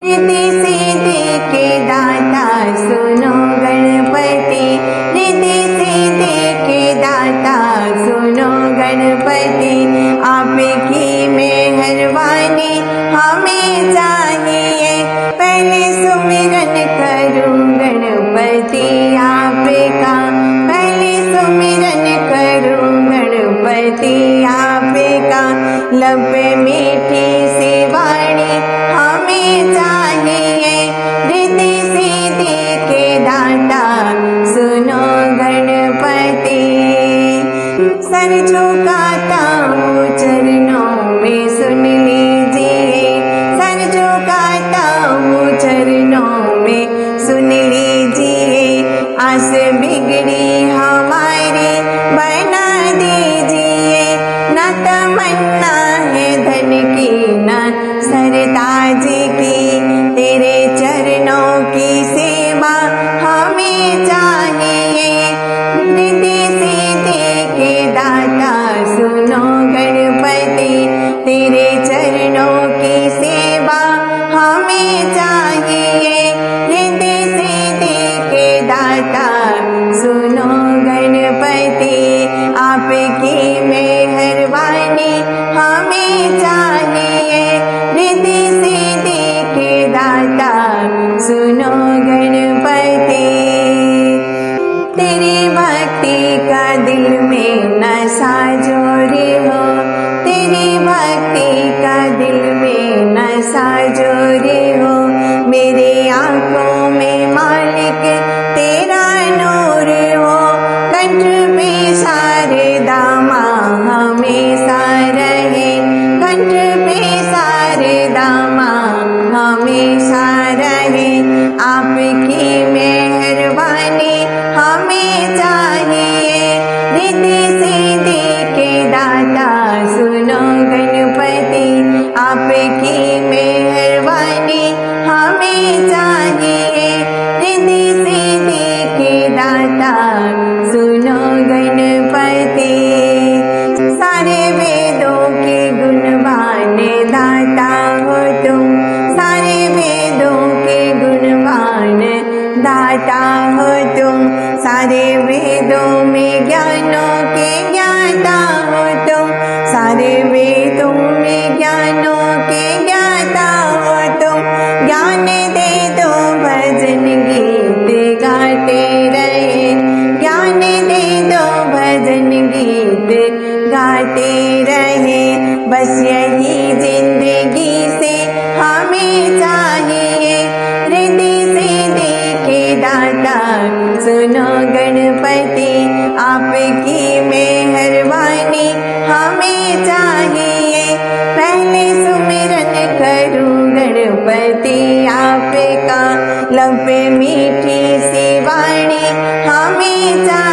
रिद्धि सिद्धि के दाता सुनो गणपति, रिद्धि सिद्धि के दाता सुनो गणपति। आपकी मेहरबानी हमें चाहिए, पहले सुमिरन करूं गणपति आपका, पहले सुमिरन करूं गणपति आपका। लब मीठी सी वाणी हमें चाहिए, रिद्धि सिद्धि के दाता सुनो गणपति। सर झुकाता हूँ चरणों में सुन लीजिए, सर झुकाता हूँ चरणों में सुन लीजिए। आस बिगड़ी हमारी बना दीजिए, न तमन्ना है धन की न सरताज की, तेरे चरणों की सेवा हमें चाहिए। रिद्धि सिद्धि के दाता सुनो गणपति, तेरे चरणों की सेवा हमें चाहिए। रिद्धि सिद्धि के दाता सुनो गणपति, आपकी मेहरबानी हमें चाहिए। रिद्धि सिद्धि के दाता सुनो गणपति। तेरी भक्ति का दिल में नशा जोरी हो, तेरी भक्ति का दिल में नशा जोरी हो। मेरे आंखों में मालिक तेरा नूर हो, कंठ पे शारदा माँ हमेशा रहे, कंठ पे शारदा माँ हमेशा रहे। आपकी मेहरबानी हमें चाहिए, रिद्धि सिद्धि के दाता सुनो गणपति। आपकी मेहरबानी हमें चाहिए, रिद्धि सिद्धि के दाता सुनो गणपति। सारे वेदों के गुणवान दाता हो तुम, सारे वेदों के गुणवान दाता हो तुम। सारे वेदों में ज्ञानों के ज्ञाता हो तुम, सारे वेदों में ज्ञानों के ज्ञाता हो तुम। ज्ञान दे दो भजन गीत गाते रहे, ज्ञान दे दो भजन गीत गाते रहे। बस यही जिंदगी से हमें चाहिए, रिद्धि सिद्धि के दाता सुनो गणपति। आपकी मेहरबानी हमें चाहिए, पहले सुमिरन करूं गणपति आपका। लब मीठी सी वाणी हमें चाहिए।